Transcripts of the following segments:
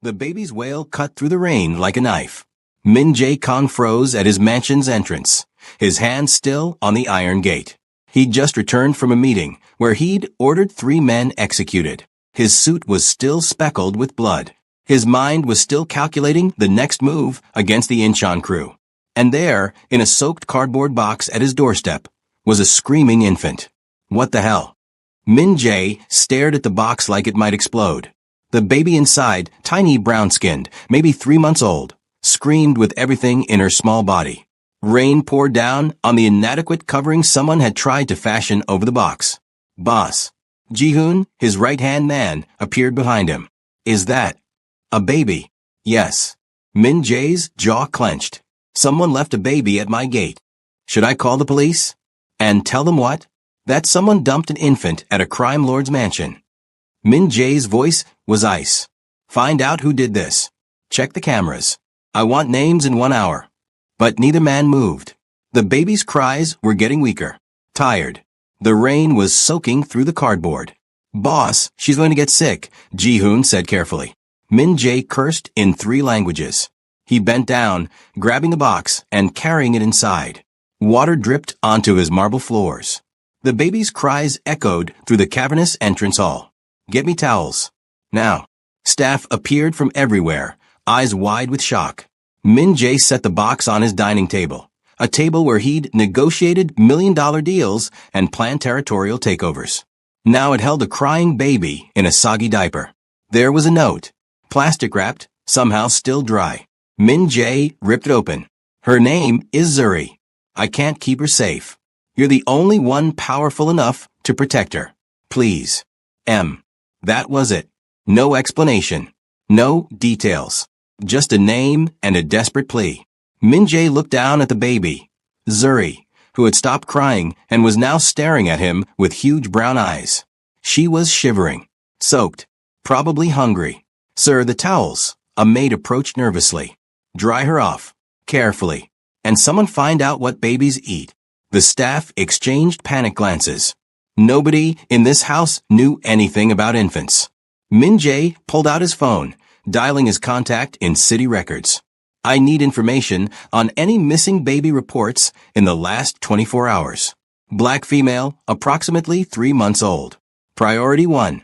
The baby's wail cut through the rain like a knife. Min Jae Kong froze at his mansion's entrance, his hand still on the iron gate. He'd just returned from a meeting where he'd ordered 3 men executed. His suit was still speckled with blood. His mind was still calculating the next move against the Incheon crew. And there, in a soaked cardboard box at his doorstep, was a screaming infant. What the hell? Min Jae stared at the box like it might explode. The baby inside, tiny brown-skinned, maybe 3 months old, screamed with everything in her small body. Rain poured down on the inadequate covering someone had tried to fashion over the box. Boss. Ji-hoon, his right-hand man, appeared behind him. Is that a baby? Yes. Min Jae's jaw clenched. Someone left a baby at my gate. Should I call the police? And tell them what? That someone dumped an infant at a crime lord's mansion. Min Jae's voice was ice. Find out who did this. Check the cameras. I want names in 1 hour. But neither man moved. The baby's cries were getting weaker. Tired. The rain was soaking through the cardboard. Boss, she's going to get sick, Ji-hoon said carefully. Min Jae cursed in 3 languages. He bent down, grabbing the box and carrying it inside. Water dripped onto his marble floors. The baby's cries echoed through the cavernous entrance hall. Get me towels. Now. Staff appeared from everywhere, eyes wide with shock. Min Jae set the box on his dining table, a table where he'd negotiated million-dollar deals and planned territorial takeovers. Now it held a crying baby in a soggy diaper. There was a note, plastic-wrapped, somehow still dry. Min Jae ripped it open. Her name is Zuri. I can't keep her safe. You're the only one powerful enough to protect her. Please. M. That was it. No explanation. No details. Just a name and a desperate plea. Min Jae looked down at the baby, Zuri, who had stopped crying and was now staring at him with huge brown eyes. She was shivering, soaked, probably hungry. Sir, the towels. A maid approached nervously. Dry her off, carefully. And someone find out what babies eat. The staff exchanged panic glances. Nobody in this house knew anything about infants. Min Jae pulled out his phone, dialing his contact in city records. I need information on any missing baby reports in the last 24 hours. Black female, approximately 3 months old. Priority 1.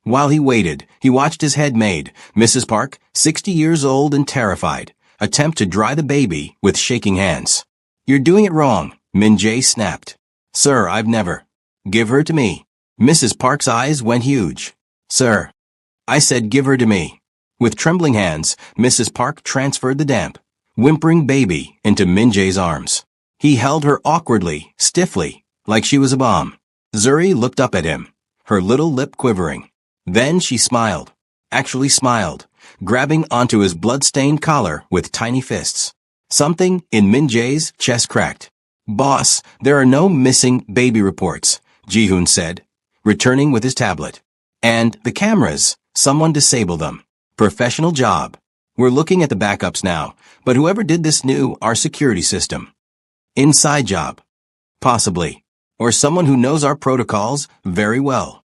While he waited, he watched his head maid, Mrs. Park, 60 years old and terrified, attempt to dry the baby with shaking hands. You're doing it wrong, Min Jae snapped. Sir, I've never. Give her to me. Mrs. Park's eyes went huge. Sir. I said give her to me. With trembling hands, Mrs. Park transferred the damp, whimpering baby into Min Jae's arms. He held her awkwardly, stiffly, like she was a bomb. Zuri looked up at him, her little lip quivering. Then she smiled. Actually smiled, grabbing onto his blood-stained collar with tiny fists. Something in Min Jae's chest cracked. Boss, there are no missing baby reports, Ji-hoon said, returning with his tablet. And the cameras, someone disable them. Professional job. We're looking at the backups now, but whoever did this knew our security system. Inside job. Possibly. Or someone who knows our protocols very well.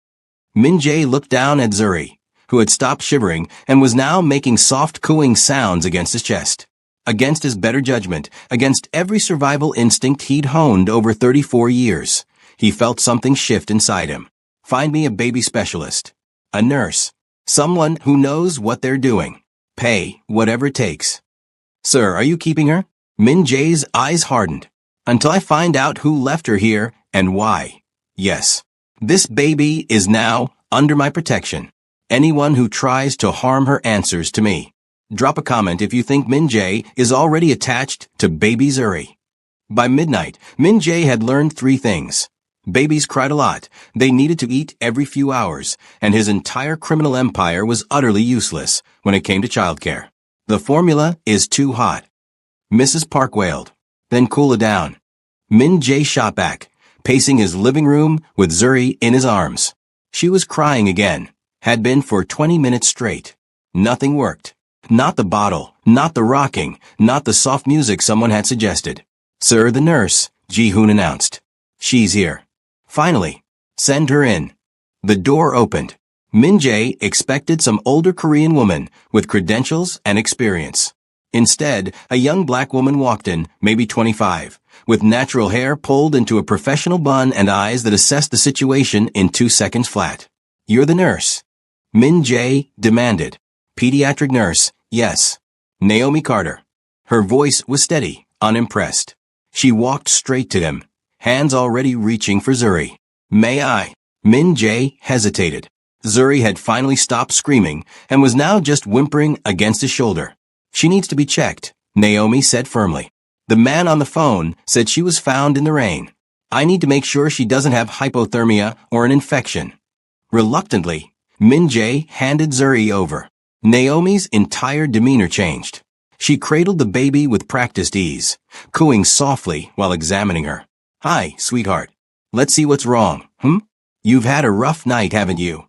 Min Jae looked down at Zuri, who had stopped shivering and was now making soft cooing sounds against his chest. Against his better judgment, against every survival instinct he'd honed over 34 years, he felt something shift inside him. Find me a baby specialist. A nurse. Someone who knows what they're doing. Pay whatever it takes. Sir, are you keeping her? Min Jae's eyes hardened. Until I find out who left her here and why. Yes. This baby is now under my protection. Anyone who tries to harm her answers to me. Drop a comment if you think Min Jae is already attached to baby Zuri. By midnight, Min Jae had learned 3 things. Babies cried a lot, they needed to eat every few hours, and his entire criminal empire was utterly useless when it came to childcare. The formula is too hot. Mrs. Park wailed. Then cool it down. Min Jae shot back, pacing his living room with Zuri in his arms. She was crying again, had been for 20 minutes straight. Nothing worked. Not the bottle, not the rocking, not the soft music someone had suggested. Sir, the nurse, Ji-hoon announced. She's here. Finally. Send her in. The door opened. Min-jae expected some older Korean woman with credentials and experience. Instead, a young black woman walked in, maybe 25, with natural hair pulled into a professional bun and eyes that assessed the situation in 2 seconds flat. "You're the nurse?" Min-jae demanded. "Pediatric nurse, yes. Naomi Carter." Her voice was steady, unimpressed. She walked straight to him, hands already reaching for Zuri. "May I?" Min-jae hesitated. Zuri had finally stopped screaming and was now just whimpering against his shoulder. "She needs to be checked," Naomi said firmly. "The man on the phone said she was found in the rain. I need to make sure she doesn't have hypothermia or an infection." Reluctantly, Min-jae handed Zuri over. Naomi's entire demeanor changed. She cradled the baby with practiced ease, cooing softly while examining her. "Hi, sweetheart. Let's see what's wrong, You've had a rough night, haven't you?"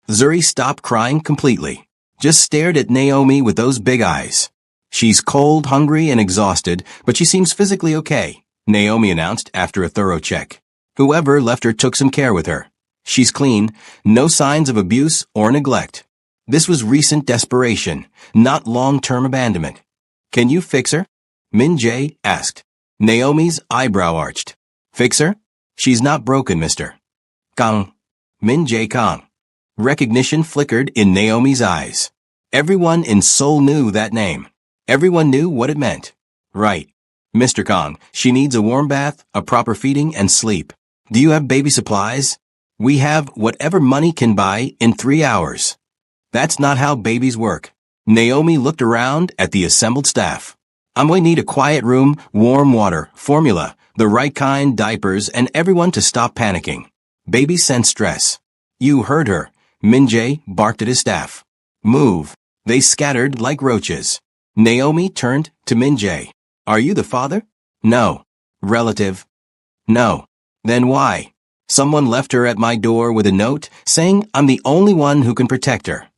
Zuri stopped crying completely, just stared at Naomi with those big eyes. "She's cold, hungry, and exhausted, but she seems physically okay," Naomi announced after a thorough check. "Whoever left her took some care with her. She's clean, no signs of abuse or neglect. This was recent desperation, not long-term abandonment." "Can you fix her?" Min-jae asked. Naomi's eyebrow arched. "Fix her? She's not broken, Mr. Kang." Min-jae Kang. Recognition flickered in Naomi's eyes. Everyone in Seoul knew that name. Everyone knew what it meant. "Right. Mr. Kang, she needs a warm bath, a proper feeding, and sleep. Do you have baby supplies? We have whatever money can buy in 3 hours." "That's not how babies work." Naomi looked around at the assembled staff. "I'm going to need a quiet room, warm water, formula, the right kind, diapers, and everyone to stop panicking. Babies sense stress." "You heard her." Min-jae barked at his staff. "Move." They scattered like roaches. Naomi turned to Min-jae. "Are you the father?" "No." "Relative?" "No." "Then why?" "Someone left her at my door with a note saying I'm the only one who can protect her."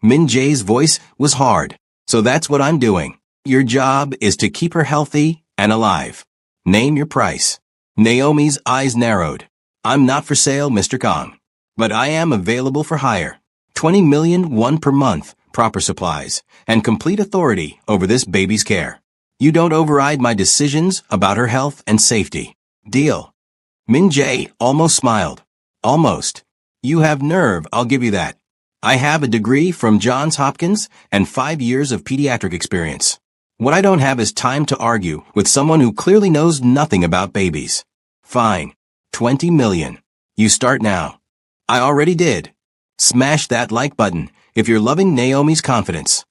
Min-jae's voice was hard. "So that's what I'm doing. Your job is to keep her healthy and alive. Name your price." Naomi's eyes narrowed. "I'm not for sale, Mr. Kang. But I am available for hire. 20 million won per month, proper supplies, and complete authority over this baby's care. You don't override my decisions about her health and safety. Deal?" Min-jae almost smiled. "Almost. You have nerve, I'll give you that. I have a degree from Johns Hopkins and 5 years of pediatric experience. What I don't have is time to argue with someone who clearly knows nothing about babies." "Fine. 20 million. You start now." "I already did." Smash that like button if you're loving Naomi's confidence.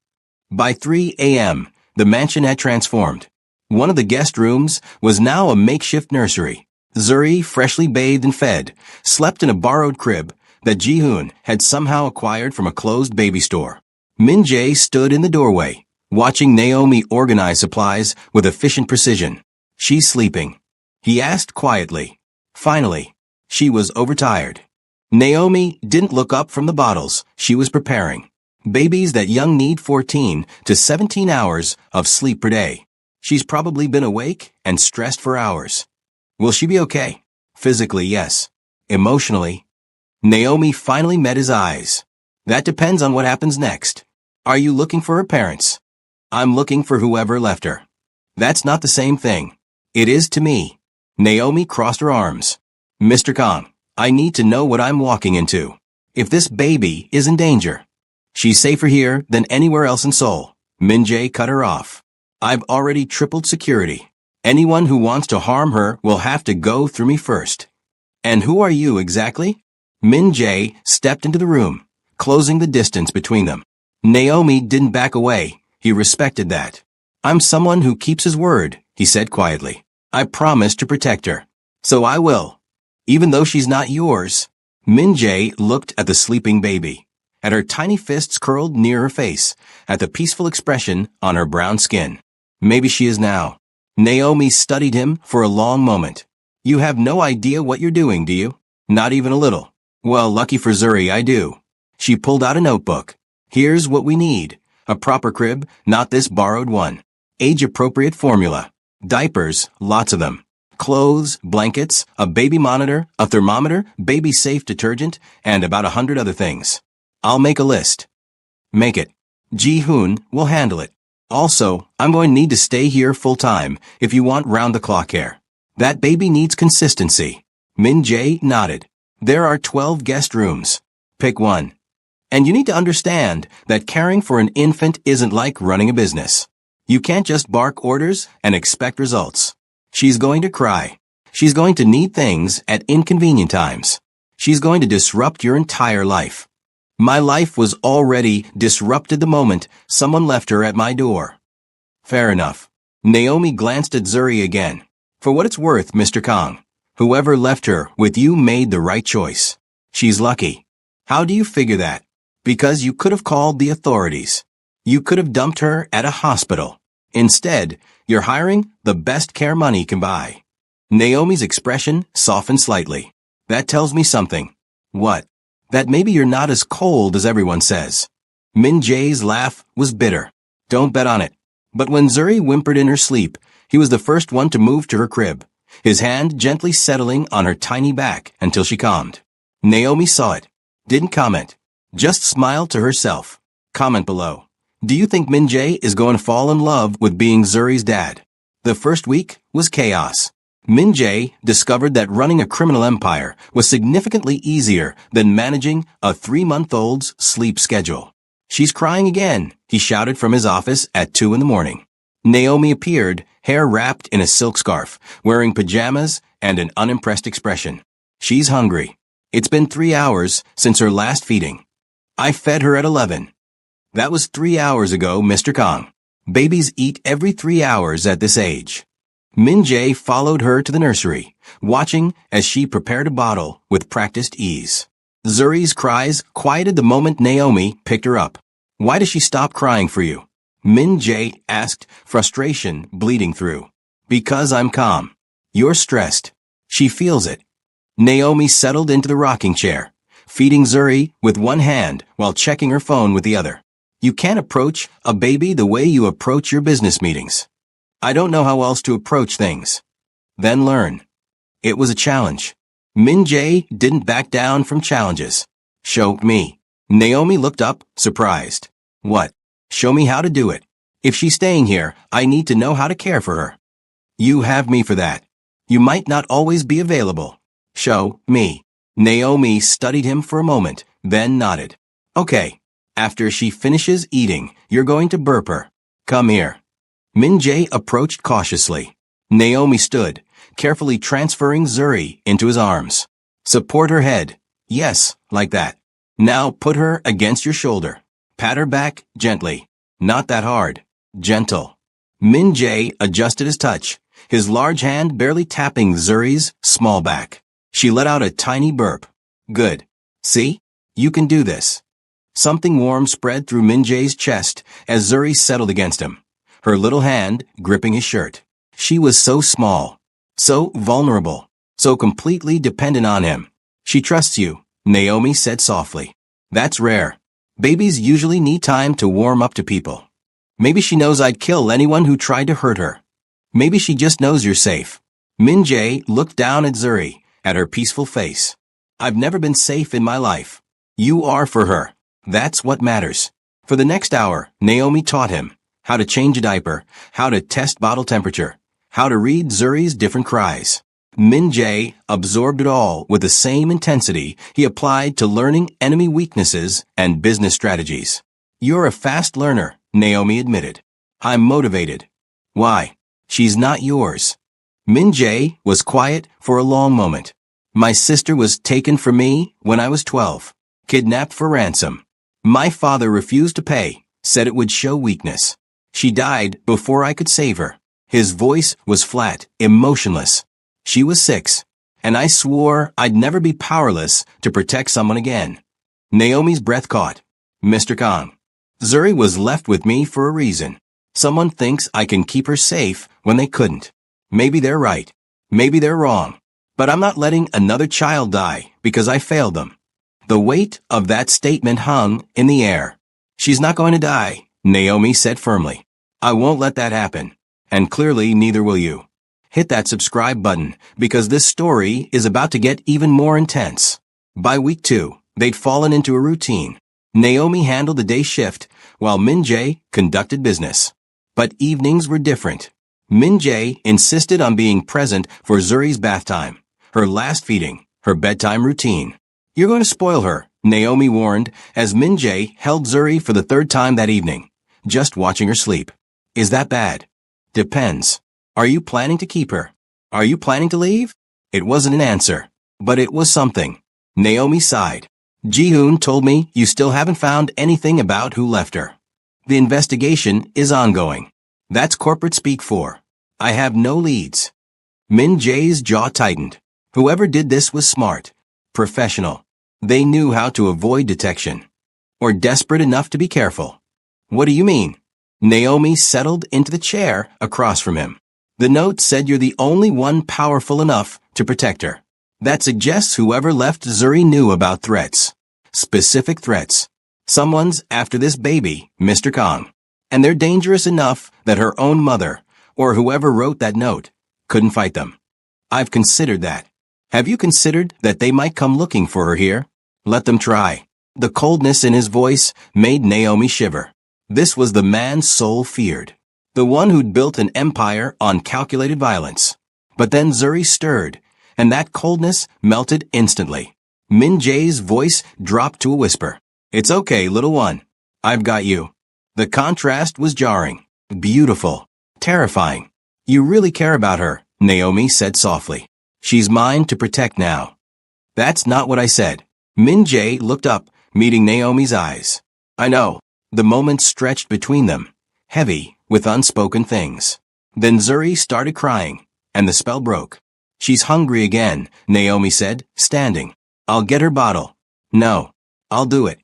By 3 a.m., the mansion had transformed. One of the guest rooms was now a makeshift nursery. Zuri, freshly bathed and fed, slept in a borrowed crib that Ji-hoon had somehow acquired from a closed baby store. Min-jae stood in the doorway, watching Naomi organize supplies with efficient precision. "She's sleeping," he asked quietly. Finally, she was overtired. Naomi didn't look up from the bottles she was preparing. Babies that young need 14 to 17 hours of sleep per day. She's probably been awake and stressed for hours. Will she be okay? Physically, yes. Emotionally? Naomi finally met his eyes. "That depends on what happens next. Are you looking for her parents?" "I'm looking for whoever left her." "That's not the same thing." "It is to me." Naomi crossed her arms. "Mr. Kang, I need to know what I'm walking into. If this baby is in danger." "She's safer here than anywhere else in Seoul." Min-jae cut her off. "I've already tripled security. Anyone who wants to harm her will have to go through me first." "And who are you exactly?" Min-jae stepped into the room, closing the distance between them. Naomi didn't back away. He respected that. "I'm someone who keeps his word," he said quietly. "I promise to protect her. So I will. Even though she's not yours." Min-jae looked at the sleeping baby, at her tiny fists curled near her face, at the peaceful expression on her brown skin. "Maybe she is now." Naomi studied him for a long moment. "You have no idea what you're doing, do you? Not even a little." "Well, lucky for Zuri, I do." She pulled out a notebook. "Here's what we need. A proper crib, not this borrowed one. Age-appropriate formula. Diapers, lots of them. Clothes, blankets, a baby monitor, a thermometer, baby-safe detergent, and about 100 other things." I'll make a list. Make it. Ji-hoon will handle it. Also, I'm going to need to stay here full-time if you want round-the-clock care. That baby needs consistency. Min-jae nodded. There are 12 guest rooms. Pick one. And you need to understand that caring for an infant isn't like running a business. You can't just bark orders and expect results. She's going to cry. She's going to need things at inconvenient times. She's going to disrupt your entire life. My life was already disrupted the moment someone left her at my door. Fair enough. Naomi glanced at Zuri again. For what it's worth, Mr. Kang, whoever left her with you made the right choice. She's lucky. How do you figure that? Because you could have called the authorities. You could have dumped her at a hospital. Instead, you're hiring the best care money can buy. Naomi's expression softened slightly. That tells me something. What? That maybe you're not as cold as everyone says. Min-jae's laugh was bitter. Don't bet on it. But when Zuri whimpered in her sleep, he was the first one to move to her crib, his hand gently settling on her tiny back until she calmed. Naomi saw it. Didn't comment. Just smiled to herself. Comment below. Do you think Min-jae is going to fall in love with being Zuri's dad? The first week was chaos. Min-jae discovered that running a criminal empire was significantly easier than managing a 3-month-old's sleep schedule. She's crying again, he shouted from his office at 2 a.m. Naomi appeared, hair wrapped in a silk scarf, wearing pajamas and an unimpressed expression. She's hungry. It's been 3 hours since her last feeding. I fed her at 11. That was 3 hours ago, Mr. Kang. Babies eat every 3 hours at this age. Min-jae followed her to the nursery, watching as she prepared a bottle with practiced ease. Zuri's cries quieted the moment Naomi picked her up. Why does she stop crying for you? Min-jae asked, frustration bleeding through. Because I'm calm. You're stressed. She feels it. Naomi settled into the rocking chair, feeding Zuri with one hand while checking her phone with the other. You can't approach a baby the way you approach your business meetings. I don't know how else to approach things. Then learn. It was a challenge. Min-jae didn't back down from challenges. Show me. Naomi looked up, surprised. What? Show me how to do it. If she's staying here, I need to know how to care for her. You have me for that. You might not always be available. Show me. Naomi studied him for a moment, then nodded. Okay. After she finishes eating, you're going to burp her. Come here. Min-jae approached cautiously. Naomi stood, carefully transferring Zuri into his arms. Support her head. Yes, like that. Now put her against your shoulder. Pat her back gently. Not that hard. Gentle. Min-jae adjusted his touch, his large hand barely tapping Zuri's small back. She let out a tiny burp. Good. See? You can do this. Something warm spread through Min-jae's chest as Zuri settled against him, her little hand gripping his shirt. She was so small, so vulnerable, so completely dependent on him. She trusts you, Naomi said softly. That's rare. Babies usually need time to warm up to people. Maybe she knows I'd kill anyone who tried to hurt her. Maybe she just knows you're safe. Min-jae looked down at Zuri, at her peaceful face. I've never been safe in my life. You are for her. That's what matters. For the next hour, Naomi taught him how to change a diaper, how to test bottle temperature, how to read Zuri's different cries. Min-jae absorbed it all with the same intensity he applied to learning enemy weaknesses and business strategies. You're a fast learner, Naomi admitted. I'm motivated. Why? She's not yours. Min-jae was quiet for a long moment. My sister was taken from me when I was 12, kidnapped for ransom. My father refused to pay, said it would show weakness. She died before I could save her. His voice was flat, emotionless. She was 6, and I swore I'd never be powerless to protect someone again. Naomi's breath caught. Mr. Kang. Zuri was left with me for a reason. Someone thinks I can keep her safe when they couldn't. Maybe they're right. Maybe they're wrong. But I'm not letting another child die because I failed them. The weight of that statement hung in the air. She's not going to die, Naomi said firmly. I won't let that happen. And clearly neither will you. Hit that subscribe button because this story is about to get even more intense. By week 2, they'd fallen into a routine. Naomi handled the day shift, while Min-jae conducted business. But evenings were different. Min-jae insisted on being present for Zuri's bath time, her last feeding, her bedtime routine. You're going to spoil her, Naomi warned, as Min-jae held Zuri for the third time that evening, just watching her sleep. Is that bad? Depends. Are you planning to keep her? Are you planning to leave? It wasn't an answer, but it was something. Naomi sighed. Ji-hoon told me you still haven't found anything about who left her. The investigation is ongoing. That's corporate speak for. I have no leads. Min-jae's jaw tightened. Whoever did this was smart. Professional. They knew how to avoid detection. Or desperate enough to be careful. What do you mean? Naomi settled into the chair across from him. The note said you're the only one powerful enough to protect her. That suggests whoever left Zuri knew about threats. Specific threats. Someone's after this baby, Mr. Kong. And they're dangerous enough that her own mother, or whoever wrote that note, couldn't fight them. I've considered that. Have you considered that they might come looking for her here? Let them try. The coldness in his voice made Naomi shiver. This was the man Soul feared. The one who'd built an empire on calculated violence. But then Zuri stirred, and that coldness melted instantly. Min-jae's voice dropped to a whisper. It's okay, little one. I've got you. The contrast was jarring. Beautiful. Terrifying. You really care about her, Naomi said softly. She's mine to protect now. That's not what I said. Min-jae looked up, meeting Naomi's eyes. I know. The moment stretched between them, heavy with unspoken things. Then Zuri started crying, and the spell broke. She's hungry again, Naomi said, standing. I'll get her bottle. No. I'll do it.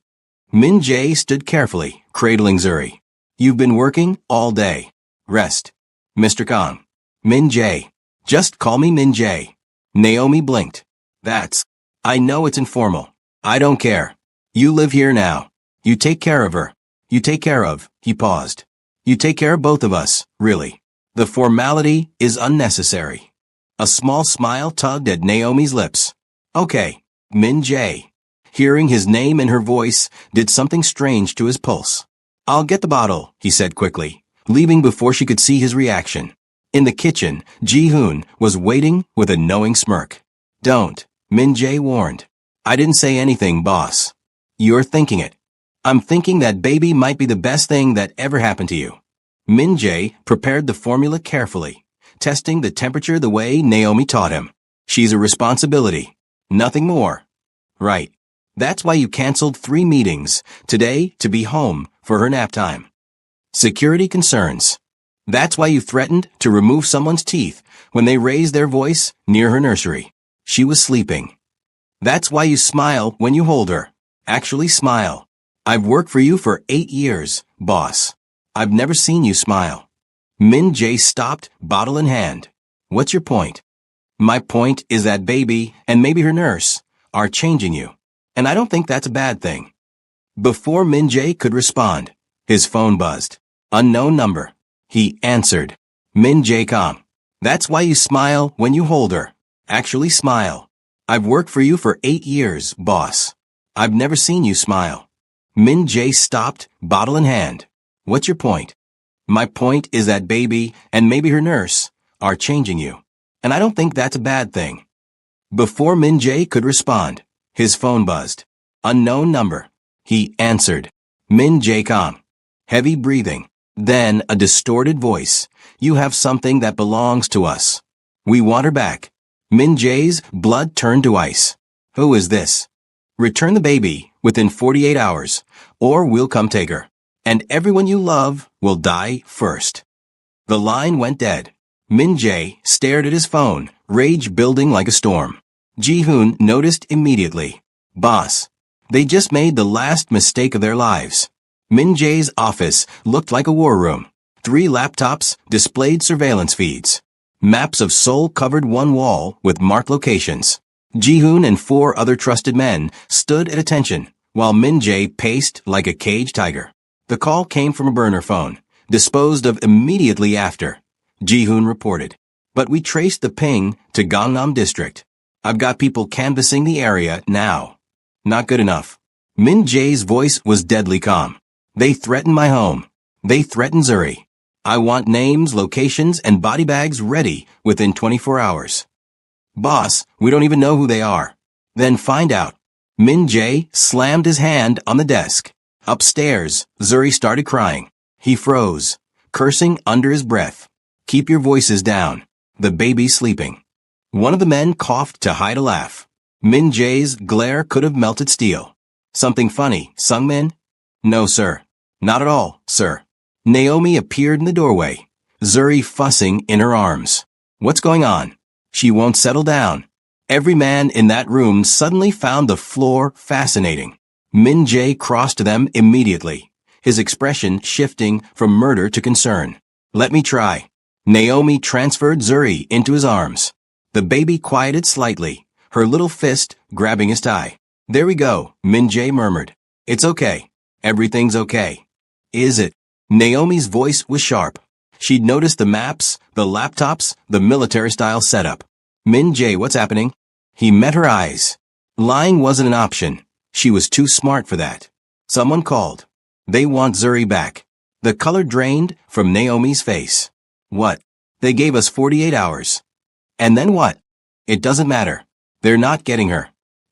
Min-jae stood carefully, cradling Zuri. You've been working all day. Rest. Mr. Kong. Min-jae. Just call me Min-jae. Naomi blinked. I know it's informal. I don't care. You live here now. You take care of her. You take care of, he paused. You take care of both of us, really. The formality is unnecessary. A small smile tugged at Naomi's lips. Okay, Min-jae. Hearing his name in her voice did something strange to his pulse. I'll get the bottle, he said quickly, leaving before she could see his reaction. In the kitchen, Ji-hoon was waiting with a knowing smirk. Don't, Min-jae warned. I didn't say anything, boss. You're thinking it. I'm thinking that baby might be the best thing that ever happened to you. Min-jae prepared the formula carefully, testing the temperature the way Naomi taught him. She's a responsibility. Nothing more. Right. That's why you canceled 3 meetings today to be home for her nap time. Security concerns. That's why you threatened to remove someone's teeth when they raised their voice near her nursery. She was sleeping. That's why you smile when you hold her. Actually smile. I've worked for you for 8 years, boss. I've never seen you smile. Min-jae stopped, bottle in hand. What's your point? My point is that baby, and maybe her nurse, are changing you. And I don't think that's a bad thing. Before Min-jae could respond, his phone buzzed. Unknown number. He answered. Min-jae Kong. That's why you smile when you hold her. Actually smile. I've worked for you for 8 years, boss. I've never seen you smile. Min-jae stopped, bottle in hand. What's your point? My point is that baby, and maybe her nurse, are changing you. And I don't think that's a bad thing. Before Min-jae could respond, his phone buzzed. Unknown number. He answered. Min-jae Kong. Heavy breathing. Then a distorted voice. You have something that belongs to us. We want her back. Min-jae's blood turned to ice. Who is this? Return the baby within 48 hours, or we'll come take her. And everyone you love will die first. The line went dead. Min-jae stared at his phone, rage building like a storm. Ji-hoon noticed immediately. Boss. They just made the last mistake of their lives. Min-jae's office looked like a war room. 3 laptops displayed surveillance feeds. Maps of Seoul covered one wall with marked locations. Ji-hoon and 4 other trusted men stood at attention, while Min-jae paced like a caged tiger. The call came from a burner phone, disposed of immediately after. Ji-hoon reported. But we traced the ping to Gangnam District. I've got people canvassing the area now. Not good enough. Min Jae's voice was deadly calm. They threatened my home. They threatened Zuri. I want names, locations, and body bags ready within 24 hours. Boss, we don't even know who they are. Then find out. Min Jae slammed his hand on the desk. Upstairs, Zuri started crying. He froze, cursing under his breath. Keep your voices down. The baby's sleeping. One of the men coughed to hide a laugh. Min Jae's glare could have melted steel. Something funny, Sungmin? No, sir. Not at all, sir. Naomi appeared in the doorway, Zuri fussing in her arms. What's going on? She won't settle down. Every man in that room suddenly found the floor fascinating. Min Jae crossed to them immediately, his expression shifting from murder to concern. Let me try. Naomi transferred Zuri into his arms. The baby quieted slightly, her little fist grabbing his tie. There we go, Min Jae murmured. It's okay. Everything's okay. Is it? Naomi's voice was sharp. She'd noticed the maps, the laptops, the military-style setup. Min Jae, what's happening? He met her eyes. Lying wasn't an option. She was too smart for that. Someone called. They want Zuri back. The color drained from Naomi's face. What? They gave us 48 hours. And then what? It doesn't matter. They're not getting her.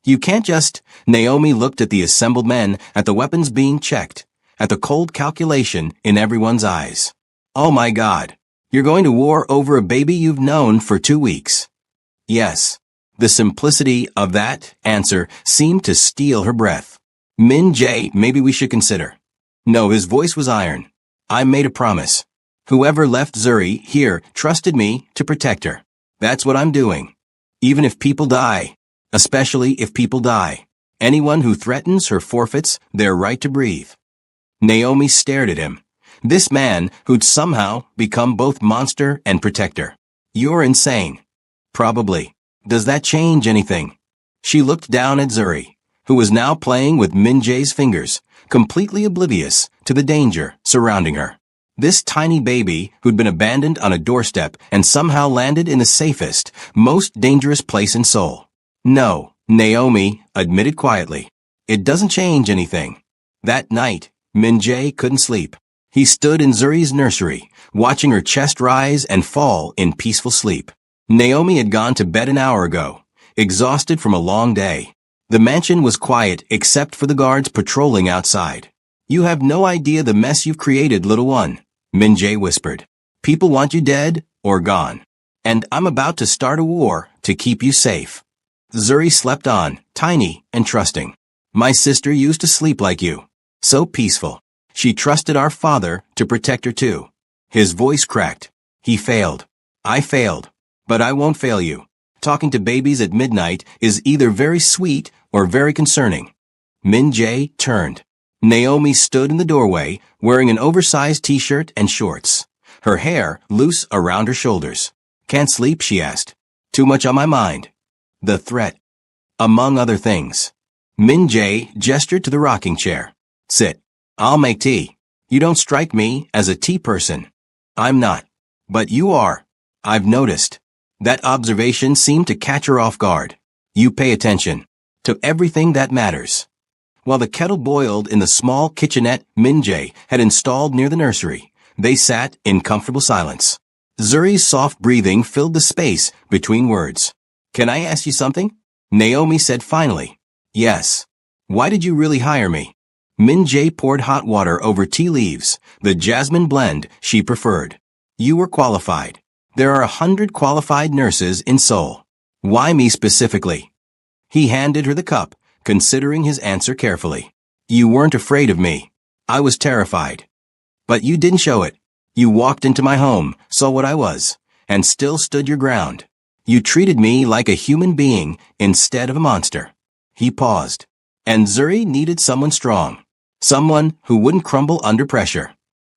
You can't just... Naomi looked at the assembled men, at the weapons being checked, at the cold calculation in everyone's eyes. Oh my God. You're going to war over a baby you've known for 2 weeks. Yes. The simplicity of that answer seemed to steal her breath. Min Jae, maybe we should consider. No, his voice was iron. I made a promise. Whoever left Zuri here trusted me to protect her. That's what I'm doing. Even if people die. Especially if people die. Anyone who threatens her forfeits their right to breathe. Naomi stared at him. This man who'd somehow become both monster and protector. You're insane. Probably. Does that change anything? She looked down at Zuri, who was now playing with Min Jae's fingers, completely oblivious to the danger surrounding her. This tiny baby who'd been abandoned on a doorstep and somehow landed in the safest, most dangerous place in Seoul. No, Naomi admitted quietly. It doesn't change anything. That night, Min Jae couldn't sleep. He stood in Zuri's nursery, watching her chest rise and fall in peaceful sleep. Naomi had gone to bed an hour ago, exhausted from a long day. The mansion was quiet except for the guards patrolling outside. You have no idea the mess you've created, little one, Min Jae whispered. People want you dead or gone. And I'm about to start a war to keep you safe. Zuri slept on, tiny and trusting. My sister used to sleep like you. So peaceful. She trusted our father to protect her too. His voice cracked. He failed. I failed. But I won't fail you. Talking to babies at midnight is either very sweet or very concerning. Min Jae turned. Naomi stood in the doorway, wearing an oversized t-shirt and shorts. Her hair loose around her shoulders. Can't sleep, she asked. Too much on my mind. The threat. Among other things. Min Jae gestured to the rocking chair. Sit. I'll make tea. You don't strike me as a tea person. I'm not. But you are. I've noticed. That observation seemed to catch her off guard. You pay attention to everything that matters. While the kettle boiled in the small kitchenette Min Jae had installed near the nursery, they sat in comfortable silence. Zuri's soft breathing filled the space between words. Can I ask you something? Naomi said finally. Yes. Why did you really hire me? Min Jae poured hot water over tea leaves, the jasmine blend she preferred. You were qualified. There are 100 qualified nurses in Seoul. Why me specifically? He handed her the cup, considering his answer carefully. You weren't afraid of me. I was terrified. But you didn't show it. You walked into my home, saw what I was, and still stood your ground. You treated me like a human being instead of a monster. He paused. And Zuri needed someone strong. Someone who wouldn't crumble under pressure.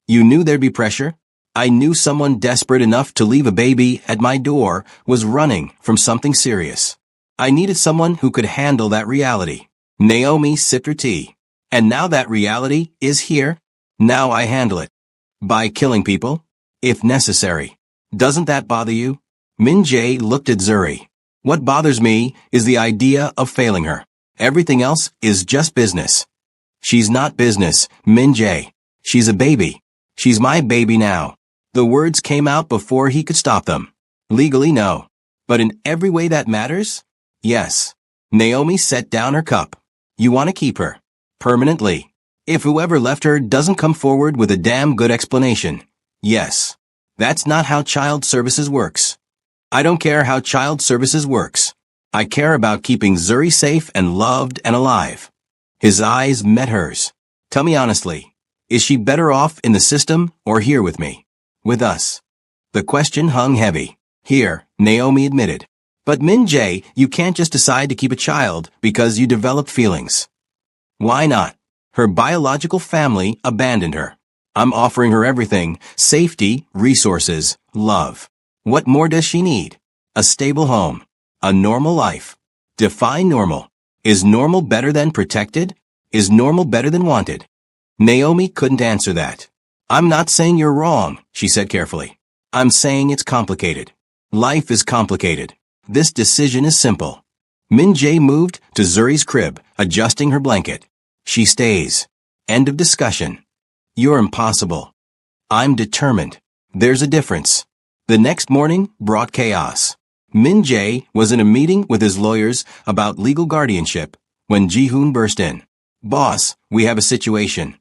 You knew there'd be pressure? I knew someone desperate enough to leave a baby at my door was running from something serious. I needed someone who could handle that reality. Naomi sipped her tea. And now that reality is here. Now I handle it. By killing people? If necessary. Doesn't that bother you? Min Jae looked at Zuri. What bothers me is the idea of failing her. Everything else is just business. She's not business, Min Jae. She's a baby. She's my baby now. The words came out before he could stop them. Legally, no. But in every way that matters? Yes. Naomi set down her cup. You want to keep her. Permanently. If whoever left her doesn't come forward with a damn good explanation. Yes. That's not how child services works. I don't care how child services works. I care about keeping Zuri safe and loved and alive. His eyes met hers. Tell me honestly, is she better off in the system or here with me? With us. The question hung heavy. Here, Naomi admitted. But Min Jae, you can't just decide to keep a child because you developed feelings. Why not? Her biological family abandoned her. I'm offering her everything: safety, resources, love. What more does she need? A stable home. A normal life. Define normal. Is normal better than protected? Is normal better than wanted? Naomi couldn't answer that. I'm not saying you're wrong, she said carefully. I'm saying it's complicated. Life is complicated. This decision is simple. Min Jae moved to Zuri's crib, adjusting her blanket. She stays. End of discussion. You're impossible. I'm determined. There's a difference. The next morning brought chaos. Min Jae was in a meeting with his lawyers about legal guardianship when Ji-hoon burst in. Boss, we have a situation.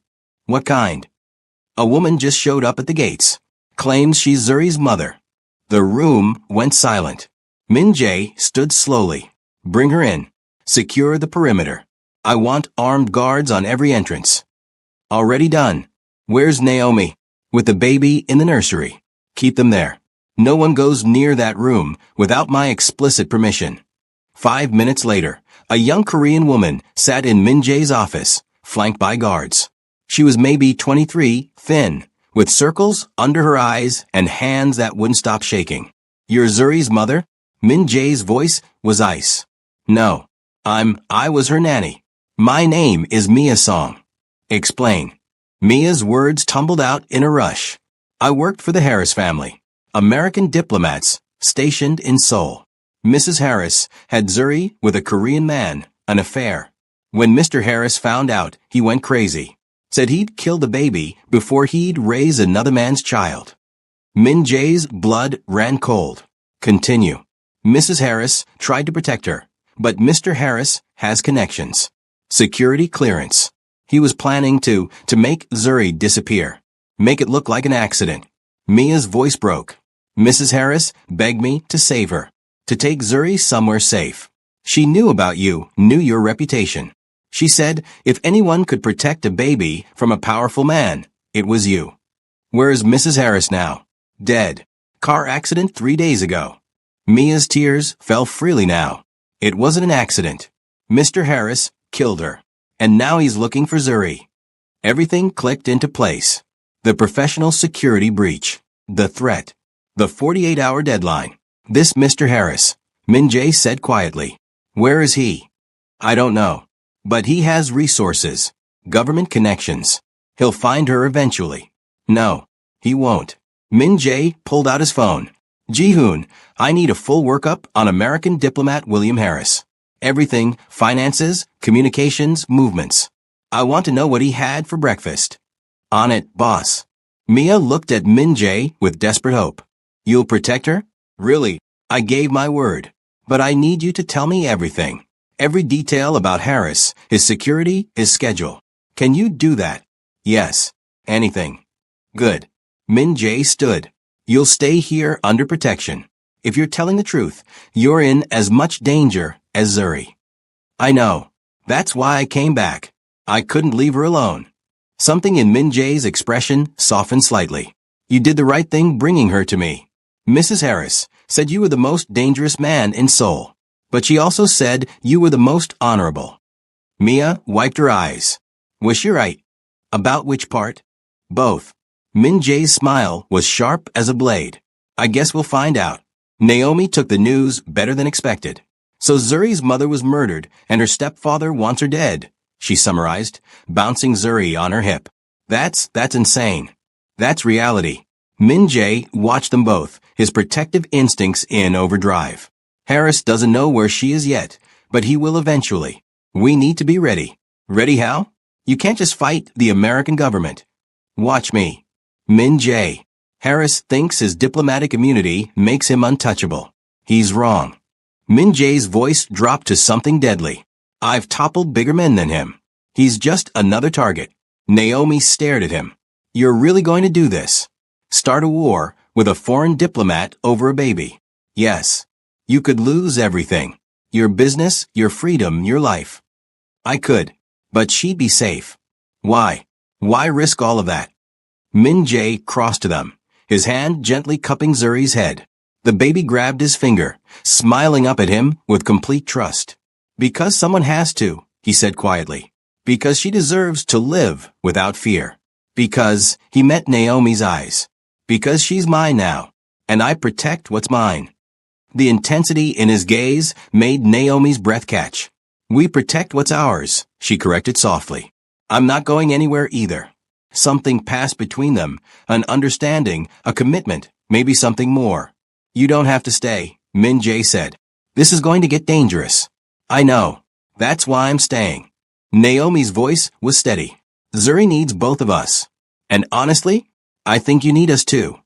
What kind? A woman just showed up at the gates. Claims she's Zuri's mother. The room went silent. Min Jae stood slowly. Bring her in. Secure the perimeter. I want armed guards on every entrance. Already done. Where's Naomi? With the baby in the nursery. Keep them there. No one goes near that room without my explicit permission. 5 minutes later, a young Korean woman sat in Min Jae's office, flanked by guards. She was maybe 23, thin, with circles under her eyes and hands that wouldn't stop shaking. You're Zuri's mother? Min Jae's voice was ice. No. I was her nanny. My name is Mia Song. Explain. Mia's words tumbled out in a rush. I worked for the Harris family. American diplomats stationed in Seoul. Mrs. Harris had Zuri with a Korean man, an affair. When Mr. Harris found out, he went crazy. Said he'd kill the baby before he'd raise another man's child. Min Jae's blood ran cold. Continue. Mrs. Harris tried to protect her, but Mr. Harris has connections. Security clearance. He was planning to make Zuri disappear. Make it look like an accident. Mia's voice broke. Mrs. Harris begged me to save her, to take Zuri somewhere safe. She knew about you, knew your reputation. She said if anyone could protect a baby from a powerful man, it was you. Where's Mrs. Harris now? Dead. Car accident 3 days ago. Mia's tears fell freely now. It wasn't an accident. Mr. Harris killed her. And now he's looking for Zuri. Everything clicked into place. The professional security breach. The threat. The 48-hour deadline. This Mr. Harris, Min Jae said quietly. Where is he? I don't know. But he has resources. Government connections. He'll find her eventually. No, he won't. Min Jae pulled out his phone. Ji-hoon, I need a full workup on American diplomat William Harris. Everything, finances, communications, movements. I want to know what he had for breakfast. On it, boss. Mia looked at Min Jae with desperate hope. You'll protect her? Really, I gave my word. But I need you to tell me everything. Every detail about Harris, his security, his schedule. Can you do that? Yes. Anything. Good. Min Jae stood. You'll stay here under protection. If you're telling the truth, you're in as much danger as Zuri. I know. That's why I came back. I couldn't leave her alone. Something in Min Jae's expression softened slightly. You did the right thing bringing her to me. Mrs. Harris said you were the most dangerous man in Seoul, but she also said you were the most honorable. Mia wiped her eyes. Was she right? About which part? Both. Min Jae's smile was sharp as a blade. I guess we'll find out. Naomi took the news better than expected. So Zuri's mother was murdered and her stepfather wants her dead, she summarized, bouncing Zuri on her hip. That's insane. That's reality. Min Jae watched them both, his protective instincts in overdrive. Harris doesn't know where she is yet, but he will eventually. We need to be ready. Ready how? You can't just fight the American government. Watch me. Min Jae. Harris thinks his diplomatic immunity makes him untouchable. He's wrong. Min Jae's voice dropped to something deadly. I've toppled bigger men than him. He's just another target. Naomi stared at him. You're really going to do this? Start a war with a foreign diplomat over a baby? Yes. You could lose everything. Your business, your freedom, your life. I could. But she'd be safe. Why? Why risk all of that? Min Jae crossed to them, his hand gently cupping Zuri's head. The baby grabbed his finger, smiling up at him with complete trust. Because someone has to, he said quietly. Because she deserves to live without fear. Because he met Naomi's eyes. Because she's mine now, and I protect what's mine. The intensity in his gaze made Naomi's breath catch. We protect what's ours, she corrected softly. I'm not going anywhere either. Something passed between them, an understanding, a commitment, maybe something more. You don't have to stay, Min Jae said. This is going to get dangerous. I know. That's why I'm staying. Naomi's voice was steady. Zuri needs both of us. And honestly, I think you need us too.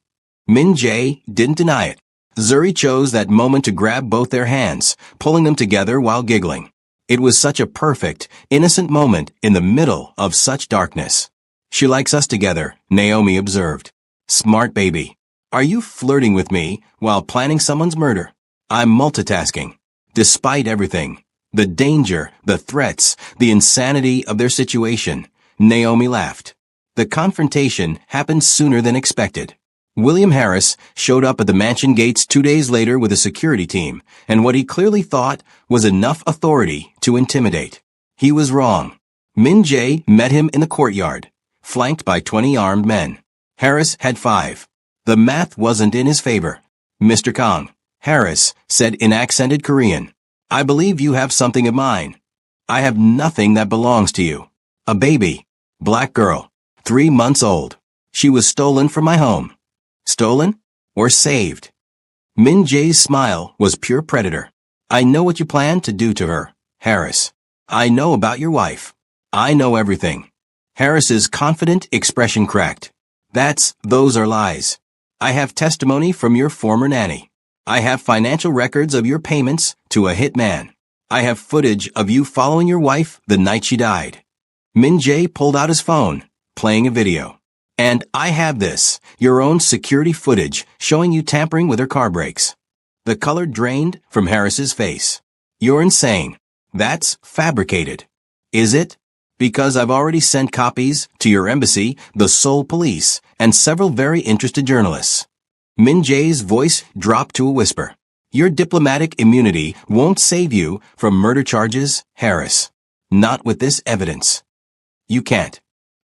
Min Jae didn't deny it. Zuri chose that moment to grab both their hands, pulling them together while giggling. It was such a perfect, innocent moment in the middle of such darkness. She likes us together, Naomi observed. Smart baby. Are you flirting with me while planning someone's murder? I'm multitasking. Despite everything, the danger, the threats, the insanity of their situation, Naomi laughed. The confrontation happened sooner than expected. William Harris showed up at the mansion gates 2 days later with a security team and what he clearly thought was enough authority to intimidate. He was wrong. Min Jae met him in the courtyard, flanked by 20 armed men. Harris had 5. The math wasn't in his favor. Mr. Kang, Harris said in accented Korean, I believe you have something of mine. I have nothing that belongs to you. A baby. Black girl. 3 months old. She was stolen from my home. Stolen or saved? Min Jae's smile was pure predator. I know what you plan to do to her, Harris. I know about your wife. I know everything. Harris's confident expression cracked. Those are lies. I have testimony from your former nanny. I have financial records of your payments to a hitman. I have footage of you following your wife the night she died. Min Jae pulled out his phone, playing a video. And I have this, your own security footage showing you tampering with her car brakes. The color drained from Harris's face. You're insane. That's fabricated. Is it? Because I've already sent copies to your embassy, the Seoul police, and several very interested journalists. Min Jae's voice dropped to a whisper. Your diplomatic immunity won't save you from murder charges, Harris. Not with this evidence. You can't.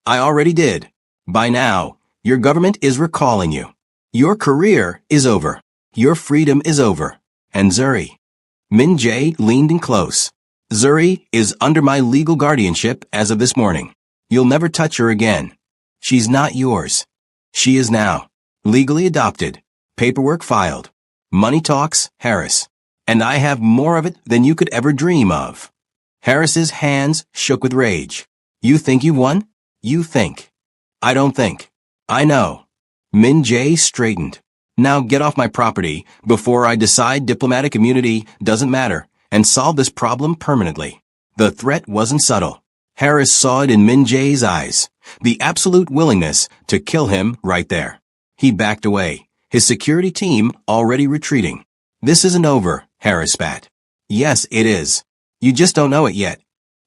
I already did. By now, your government is recalling you. Your career is over. Your freedom is over. And Zuri. Min Jae leaned in close. Zuri is under my legal guardianship as of this morning. You'll never touch her again. She's not yours. She is now. Legally adopted. Paperwork filed. Money talks, Harris. And I have more of it than you could ever dream of. Harris's hands shook with rage. You think you won? You think. I don't think. I know. Min Jae straightened. Now get off my property before I decide diplomatic immunity doesn't matter and solve this problem permanently. The threat wasn't subtle. Harris saw it in Min Jae's eyes, the absolute willingness to kill him right there. He backed away, his security team already retreating. This isn't over, Harris spat. Yes, it is. You just don't know it yet.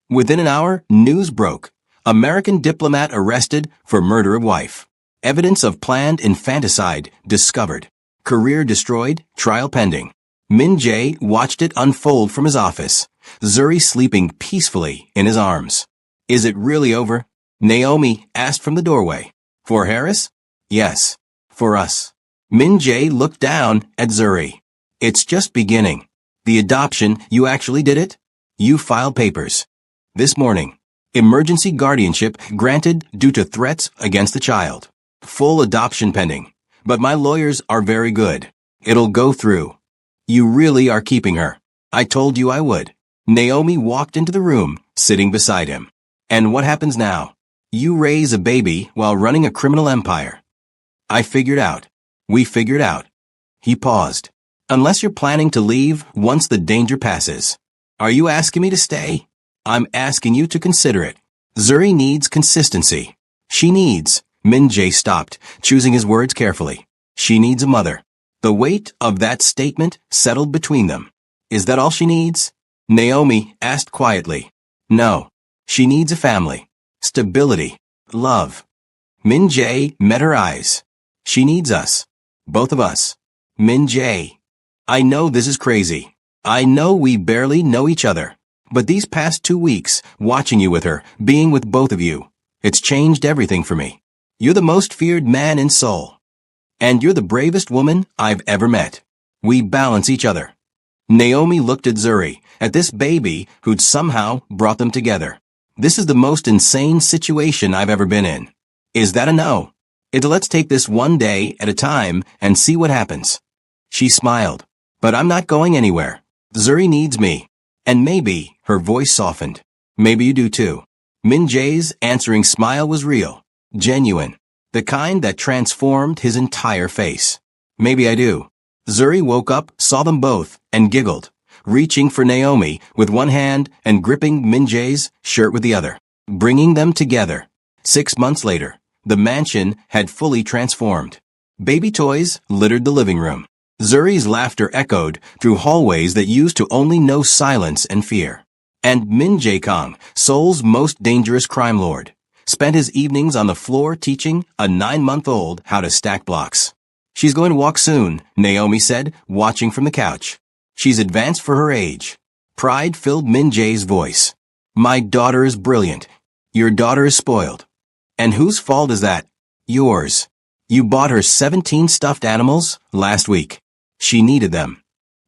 Within an hour, news broke. American diplomat arrested for murder of wife. Evidence of planned infanticide discovered. Career destroyed, trial pending. Min Jae watched it unfold from his office, Zuri sleeping peacefully in his arms. Is it really over? Naomi asked from the doorway. For Harris? Yes. For us. Min Jae looked down at Zuri. It's just beginning. The adoption, you actually did it? You filed papers. This morning. Emergency guardianship granted due to threats against the child. Full adoption pending. But my lawyers are very good. It'll go through. You really are keeping her. I told you I would. Naomi walked into the room, sitting beside him. And what happens now? You raise a baby while running a criminal empire. I figured out. We figured out. He paused. Unless you're planning to leave once the danger passes. Are you asking me to stay? I'm asking you to consider it. Zuri needs consistency. She needs. Min Jae stopped, choosing his words carefully. She needs a mother. The weight of that statement settled between them. Is that all she needs? Naomi asked quietly. No. She needs a family. Stability. Love. Min Jae met her eyes. She needs us. Both of us. Min Jae. I know this is crazy. I know we barely know each other. But these past 2 weeks, watching you with her, being with both of you, it's changed everything for me. You're the most feared man in Seoul. And you're the bravest woman I've ever met. We balance each other. Naomi looked at Zuri, at this baby who'd somehow brought them together. This is the most insane situation I've ever been in. Is that a no? Let's take this one day at a time and see what happens. She smiled. But I'm not going anywhere. Zuri needs me. And maybe, her voice softened. Maybe you do too. Min Jae's answering smile was real. Genuine. The kind that transformed his entire face. Maybe I do. Zuri woke up, saw them both, and giggled, reaching for Naomi with one hand and gripping Min Jae's shirt with the other, bringing them together. 6 months later, the mansion had fully transformed. Baby toys littered the living room. Zuri's laughter echoed through hallways that used to only know silence and fear. And Min Jae Kang, Seoul's most dangerous crime lord, spent his evenings on the floor teaching a 9-month-old how to stack blocks. She's going to walk soon, Naomi said, watching from the couch. She's advanced for her age. Pride filled Min Jae's voice. My daughter is brilliant. Your daughter is spoiled. And whose fault is that? Yours. You bought her 17 stuffed animals last week. She needed them.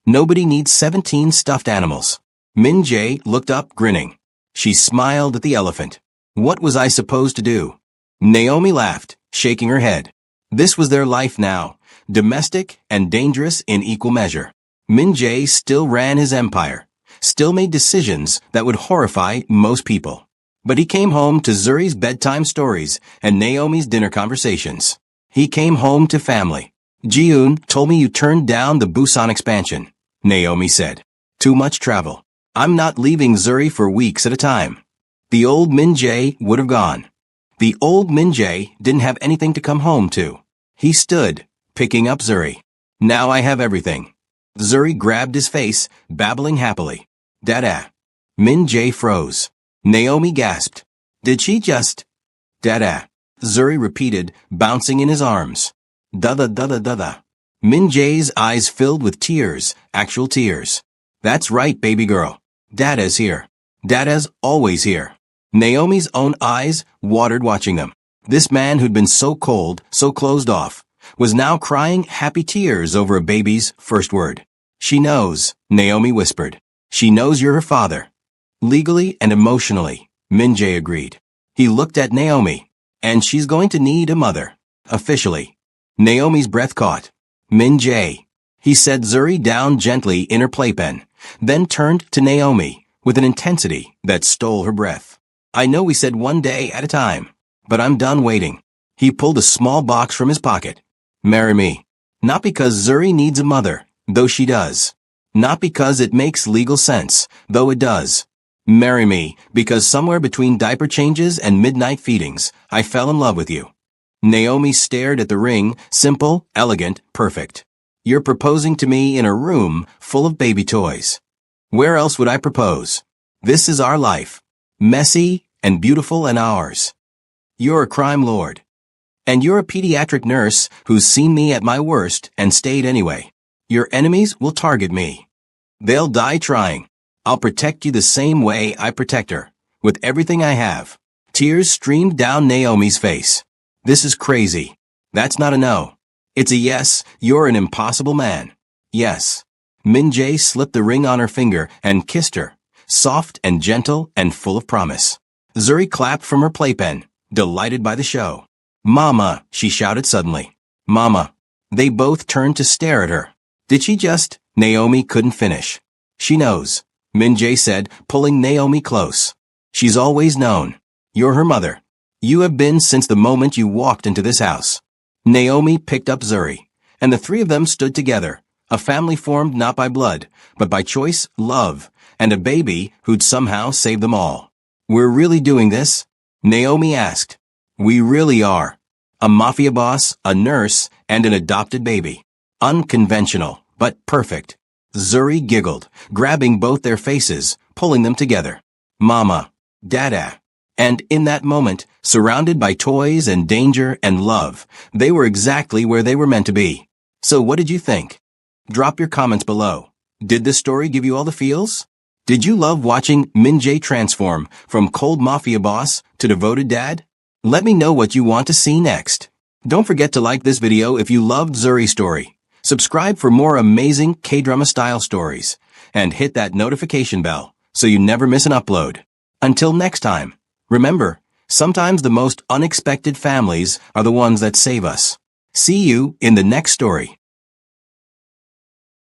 Nobody needs 17 stuffed animals. Min Jae looked up, grinning. She smiled at the elephant. What was I supposed to do? Naomi laughed, shaking her head. This was their life now, domestic and dangerous in equal measure. Min Jae still ran his empire, still made decisions that would horrify most people. But he came home to Zuri's bedtime stories and Naomi's dinner conversations. He came home to family. Ji-eun told me you turned down the Busan expansion, Naomi said. Too much travel. I'm not leaving Zuri for weeks at a time. The old Min Jae would have gone. The old Min Jae didn't have anything to come home to. He stood, picking up Zuri. Now I have everything. Zuri grabbed his face, babbling happily. Dada. Min Jae froze. Naomi gasped. Did she just? Dada. Zuri repeated, bouncing in his arms. Dada dada dada. Min Jae's eyes filled with tears, actual tears. That's right, baby girl. Dada's here. Dada's always here. Naomi's own eyes watered watching them. This man who'd been so cold, so closed off, was now crying happy tears over a baby's first word. She knows, Naomi whispered. She knows you're her father. Legally and emotionally, Min Jae agreed. He looked at Naomi. And she's going to need a mother. Officially. Naomi's breath caught. Min Jae. He set Zuri down gently in her playpen, then turned to Naomi with an intensity that stole her breath. I know we said one day at a time, but I'm done waiting. He pulled a small box from his pocket. Marry me. Not because Zuri needs a mother, though she does. Not because it makes legal sense, though it does. Marry me because somewhere between diaper changes and midnight feedings, I fell in love with you. Naomi stared at the ring, simple, elegant, perfect. You're proposing to me in a room full of baby toys. Where else would I propose? This is our life. Messy and beautiful and ours. You're a crime lord. And you're a pediatric nurse who's seen me at my worst and stayed anyway. Your enemies will target me. They'll die trying. I'll protect you the same way I protect her, with everything I have. Tears streamed down Naomi's face. This is crazy. That's not a no. It's a yes, you're an impossible man. Yes. Min Jae slipped the ring on her finger and kissed her, soft and gentle and full of promise. Zuri clapped from her playpen, delighted by the show. Mama, she shouted suddenly. Mama. They both turned to stare at her. Did she just? Naomi couldn't finish. She knows. Min Jae said, pulling Naomi close. She's always known. You're her mother. You have been since the moment you walked into this house. Naomi picked up Zuri, and the three of them stood together, a family formed not by blood, but by choice, love, and a baby who'd somehow save them all. We're really doing this? Naomi asked. We really are. A mafia boss, a nurse, and an adopted baby. Unconventional, but perfect. Zuri giggled, grabbing both their faces, pulling them together. Mama. Dada. And in that moment, surrounded by toys and danger and love, they were exactly where they were meant to be. So what did you think? Drop your comments below. Did this story give you all the feels? Did you love watching Min-jae transform from cold mafia boss to devoted dad? Let me know what you want to see next. Don't forget to like this video if you loved Zuri's story. Subscribe for more amazing K-drama style stories. And hit that notification bell so you never miss an upload. Until next time. Remember, sometimes the most unexpected families are the ones that save us. See you in the next story.